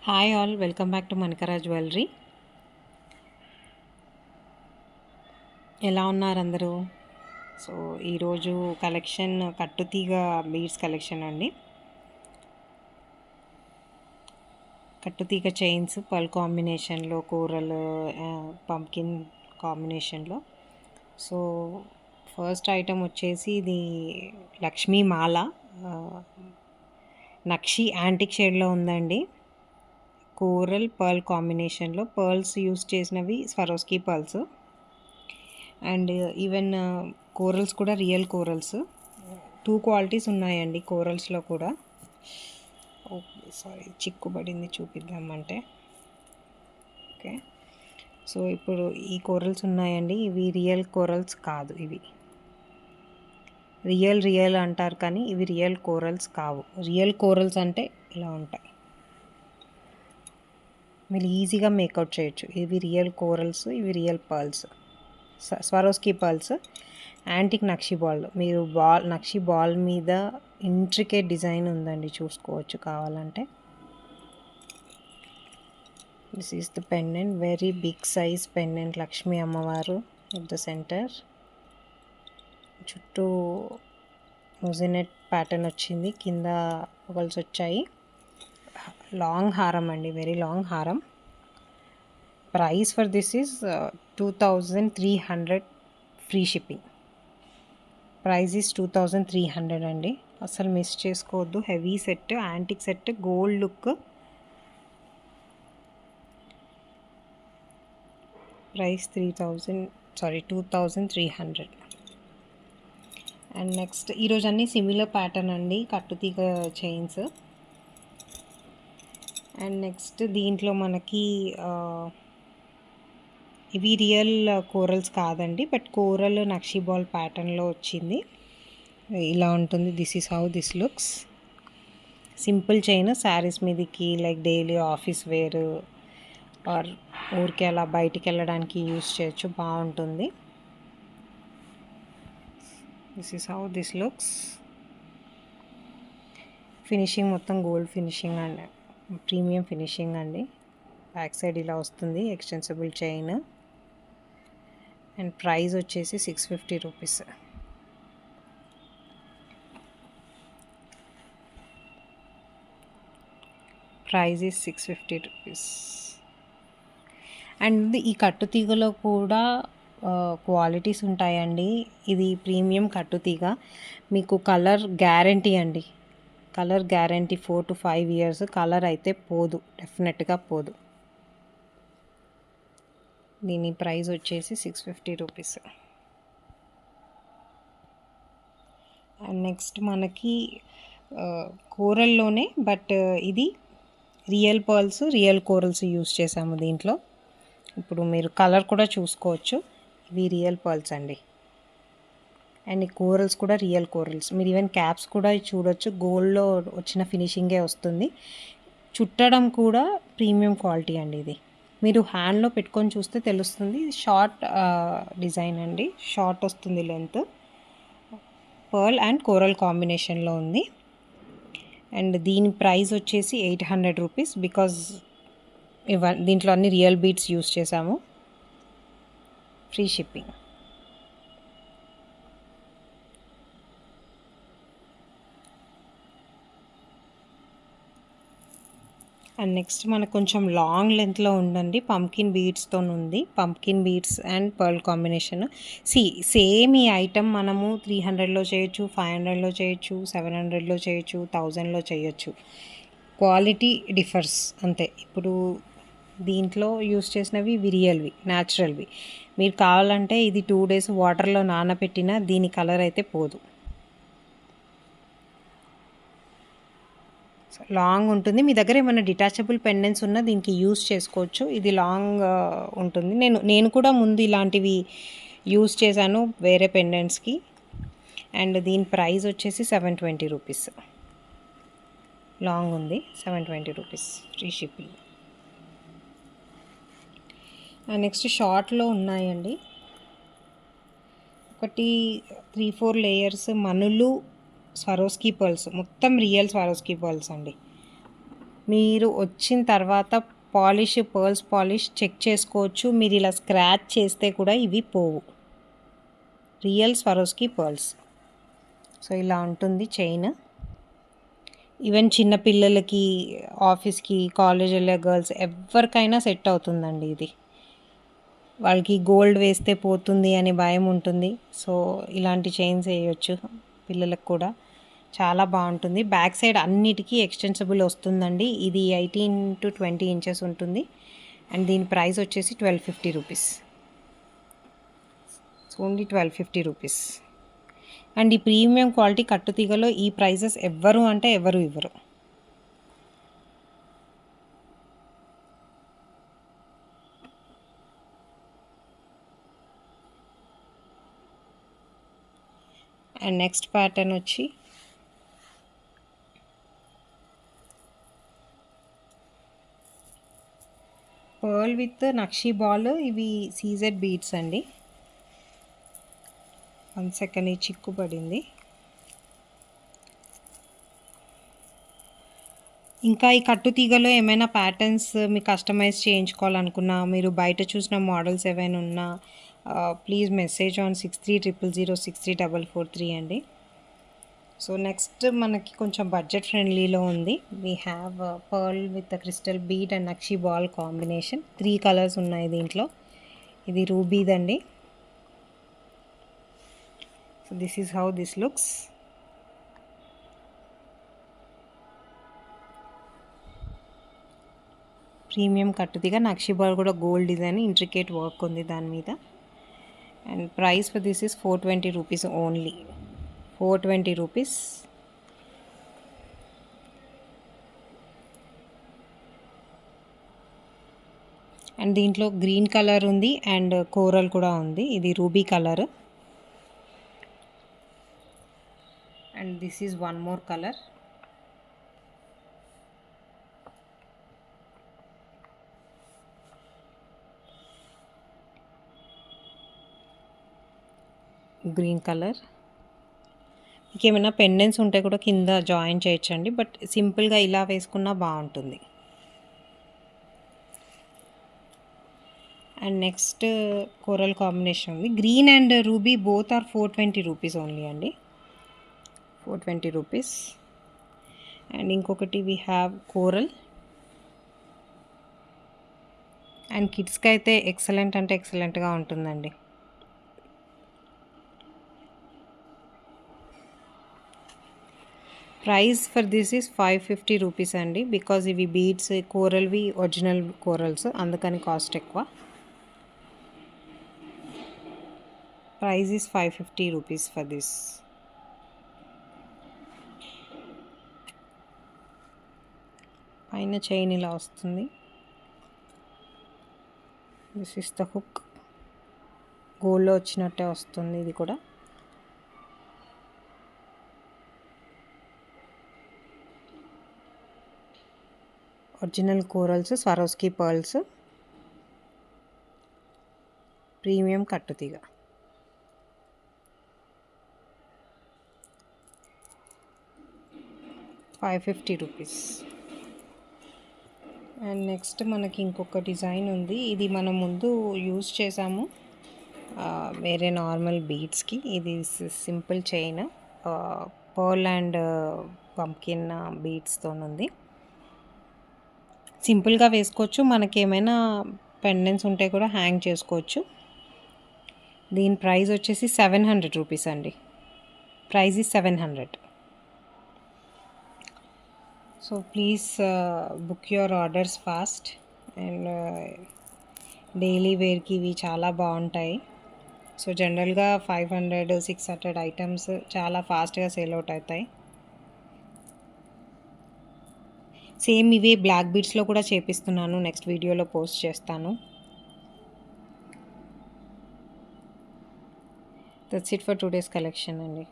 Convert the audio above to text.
Hi all, welcome back to Manakara jewellery. ఎలా ఉన్నారు అందరూ? సో ఈరోజు కలెక్షన్ కట్టుతీగ బీడ్స్ కలెక్షన్ అండి. కట్టుతీగ చైన్స్ పర్ల్ కాంబినేషన్లో, కూరల్ పంకిన్ కాంబినేషన్లో. సో ఫస్ట్ ఐటమ్ వచ్చేసి ఇది లక్ష్మీ మాల, నక్షి యాంటిక్ షేడ్లో ఉందండి. కోరల్ పర్ల్ కాంబినేషన్లో పర్ల్స్ యూస్ చేసినవి Swarovski pearls, and even corals కూడా రియల్ కోరల్స్. 2 క్వాలిటీస్ ఉన్నాయండి కోరల్స్లో కూడా. సారీ, చిక్కుబడింది, చూపిద్దామంటే. ఓకే, సో ఇప్పుడు ఈ కోరల్స్ ఉన్నాయండి. ఇవి రియల్ కోరల్స్ కాదు, ఇవి రియల్ అంటారు కానీ ఇవి రియల్ కోరల్స్ కావు. రియల్ కోరల్స్ అంటే ఇలా ఉంటాయి, మీరు ఈజీగా మేకౌట్ చేయొచ్చు. ఇవి రియల్ కోరల్స్, ఇవి real pearls, Swarovski pearls. Antique nakshi ball, మీరు నక్షి బాల్ మీద ఇంట్రికేట్ డిజైన్ ఉందండి, చూసుకోవచ్చు కావాలంటే. This is the pendant, very big size pendant, Lakshmi అమ్మవారు ఎట్ ద సెంటర్. చుట్టూ ముజినెట్ ప్యాటర్న్ వచ్చింది, కింద పగల్స్ వచ్చాయి. లాంగ్ హారం అండి, వెరీ లాంగ్ హారం. Price for this is 2300 free shipping. Price is 2300 అండి, అసలు మిస్ చేసుకోవద్దు. Heavy set, antique set, gold look. Price 2300. And next ఈరోజు అన్నీ సిమిలర్ ప్యాటర్న్ అండి, కట్టుతీగ చైన్స్. అండ్ నెక్స్ట్ దీంట్లో మనకి ఇవి రియల్ కోరల్స్ కాదండి, బట్ కోరల్ నక్షి బాల్ ప్యాటర్న్లో వచ్చింది. ఇలా ఉంటుంది. This is how this looks. Simple chain, saris మీదకి like daily office wear or ఊరికే అలా బయటికి వెళ్ళడానికి యూస్ చేయొచ్చు, బాగుంటుంది. This is how this looks. Finishing మొత్తం గోల్డ్ ఫినిషింగ్ అండి, ప్రీమియం ఫినిషింగ్ అండి. బ్యాక్ సైడ్ ఇలా వస్తుంది, ఎక్స్టెన్సిబుల్ చైన్. అండ్ ప్రైస్ వచ్చేసి 650 rupees. Price is 650 rupees. And ఈ కట్టుతీగలో కూడా క్వాలిటీస్ ఉంటాయండి. ఇది ప్రీమియం కట్టుతీగ, మీకు కలర్ గ్యారంటీ అండి. Colour guarantee 4 to 5 years. Colour అయితే పోదు, డెఫినెట్గా పోదు. దీని ప్రైస్ వచ్చేసి 650 రూపీస్. అండ్ నెక్స్ట్ మనకి కోరల్లోనే, బట్ ఇది real pearls, real corals use చేసాము దీంట్లో. ఇప్పుడు మీరు కలర్ కూడా చూసుకోవచ్చు, ఇవి రియల్ పర్ల్స్ అండి. అండ్ ఈ కోరల్స్ కూడా రియల్ కోరల్స్. మీరు ఈవెన్ క్యాప్స్ కూడా చూడొచ్చు, గోల్డ్లో వచ్చిన ఫినిషింగే వస్తుంది. చుట్టడం కూడా ప్రీమియం క్వాలిటీ అండి. ఇది మీరు హ్యాండ్లో పెట్టుకొని చూస్తే తెలుస్తుంది. షార్ట్ డిజైన్ అండి, షార్ట్ వస్తుంది లెంత్. పర్ల్ అండ్ కోరల్ కాంబినేషన్లో ఉంది. అండ్ దీని ప్రైస్ వచ్చేసి 800 రూపీస్, బికాజ్ దీంట్లో అన్ని రియల్ బీడ్స్ యూస్ చేసాము. Free shipping. అండ్ నెక్స్ట్ మనకు కొంచెం లాంగ్ లెంత్లో ఉందండి, పంకిన్ బీడ్స్తో ఉంది. Pumpkin beads and pearl combination. Same ఈ ఐటమ్ మనము 300లో చేయొచ్చు, 500లో చేయొచ్చు, 700లో చేయొచ్చు, 1000లో చేయొచ్చు. క్వాలిటీ డిఫర్స్ అంతే. ఇప్పుడు దీంట్లో యూస్ చేసినవి ఇవి రియల్వి, న్యాచురల్వి. మీరు కావాలంటే ఇది 2 days వాటర్లో నానబెట్టినా దీని కలర్ అయితే పోదు. లాంగ్ ఉంటుంది. మీ దగ్గర ఏమైనా డిటాచబుల్ పెండెంట్స్ ఉన్నా దీనికి యూస్ చేసుకోవచ్చు. ఇది లాంగ్ ఉంటుంది. నేను కూడా ముందు ఇలాంటివి యూస్ చేశాను వేరే పెండెంట్స్కి. అండ్ దీని ప్రైస్ వచ్చేసి 720 రూపీస్. లాంగ్ ఉంది, 720 rupees, free shipping. And next షార్ట్లో ఉన్నాయండి. ఒకటి 3-4 లేయర్స్ మనులు స్వరోస్కీ పర్ల్స్, మొత్తం రియల్ స్వరోస్కీ పర్ల్స్ అండి. మీరు వచ్చిన తర్వాత పర్ల్స్ పాలిష్ చెక్ చేసుకోవచ్చు. మీరు ఇలా స్క్రాచ్ చేస్తే కూడా ఇవి పోవు. Real Swarovski pearls. సో ఇలా ఉంటుంది చైన్. ఈవెన్ చిన్నపిల్లలకి, ఆఫీస్కి, కాలేజ్ వెళ్ళే గర్ల్స్ ఎవరికైనా సెట్ అవుతుందండి ఇది. వాళ్ళకి గోల్డ్ వేస్తే పోతుంది అనే భయం ఉంటుంది. సో ఇలాంటి చైన్స్ వేయొచ్చు పిల్లలకు కూడా. చాలా బాగుంటుంది. బ్యాక్ సైడ్ అన్నిటికీ ఎక్స్టెన్సిబుల్ వస్తుందండి. ఇది 18 to 20 ఇంచెస్ ఉంటుంది. అండ్ దీని ప్రైస్ వచ్చేసి 1250 రూపీస్. Only 1250 rupees. అండ్ ఈ ప్రీమియం క్వాలిటీ కట్టుతీగలో ఈ ప్రైజెస్ ఎవ్వరు అంటే ఎవరు ఇవ్వరు. అండ్ నెక్స్ట్ ప్యాటర్న్ వచ్చి పర్ల్ విత్ నక్షీ బాల్. ఇవి సీజెడ్ బీడ్స్ అండి. 1 సెకండ్, ఈ చిక్కు పడింది. ఇంకా ఈ కట్టుతీగలో ఏమైనా ప్యాటర్న్స్ మీకు కస్టమైజ్ చేయించుకోవాలనుకున్నా, మీరు బయట చూసిన మోడల్స్ ఏవైనా ఉన్నా ప్లీజ్ మెసేజ్ ఆన్ 6300063443 అండి. సో నెక్స్ట్ మనకి కొంచెం బడ్జెట్ ఫ్రెండ్లీలో ఉంది. We have pearl with crystal bead and nakshi ball combination. 3 colours ఉన్నాయి దీంట్లో. ఇది రూబీదండి. So this is how this looks. Premium కట్టుదిగా నక్షీ బాల్ కూడా గోల్డ్ డిజైన్, ఇంట్రికేట్ వర్క్ ఉంది దాని మీద. And price for this is 420 rupees only. 420 rupees. And దీంట్లో గ్రీన్ కలర్ ఉంది అండ్ కోరల్ కూడా ఉంది. ఇది ruby colour. And this is one more colour. Green colour. మీకు ఏమైనా పెండెంట్స్ ఉంటే కూడా కింద జాయిన్ చేయొచ్చండి, బట్ సింపుల్గా ఇలా వేసుకున్నా బాగుంటుంది. అండ్ నెక్స్ట్ కోరల్ కాంబినేషన్ ఉంది. Green and ruby both are 420 rupees only అండి. 420 రూపీస్. అండ్ ఇంకొకటి వీ హ్యావ్ కోరల్. అండ్ కిడ్స్కి అయితే ఎక్సలెంట్ అంటే ఎక్సలెంట్గా ఉంటుందండి. Price for this is 550 rupees అండి. బికాజ్ ఇవి బీడ్స్ కోరల్వి ఒరిజినల్ కోరల్స్, అందుకని కాస్ట్ ఎక్కువ. Price is 550 rupees for this. పైన చైన్ ఇలా వస్తుంది. This is the hook. గోల్డ్లో వచ్చినట్టే వస్తుంది ఇది కూడా. Original corals, Swarovski pearls, premium కట్టుతీగ. ₹550 రూపీస్. అండ్ నెక్స్ట్ మనకి ఇంకొక డిజైన్ ఉంది. ఇది మనం ముందు యూజ్ చేసాము వేరే నార్మల్ బీడ్స్కి. ఇది simple chain pearl and pumpkin బీడ్స్తో ఉంది. సింపుల్గా వేసుకోవచ్చు. మనకి ఏమైనా పెండెంట్స్ ఉంటే కూడా హ్యాంగ్ చేసుకోవచ్చు. దీని ప్రైస్ వచ్చేసి 700 రూపీస్ అండి. Price is 700. So please book your orders fast. And daily వేర్కి ఇవి చాలా బాగుంటాయి. సో జనరల్గా 500-600 ఐటమ్స్ చాలా ఫాస్ట్గా సేల్ అవుట్ అవుతాయి. సేమ్ ఇవే బ్లాక్ బీడ్స్లో కూడా చేపిస్తున్నాను. నెక్స్ట్ వీడియోలో పోస్ట్ చేస్తాను. That's it for today's collection అండి.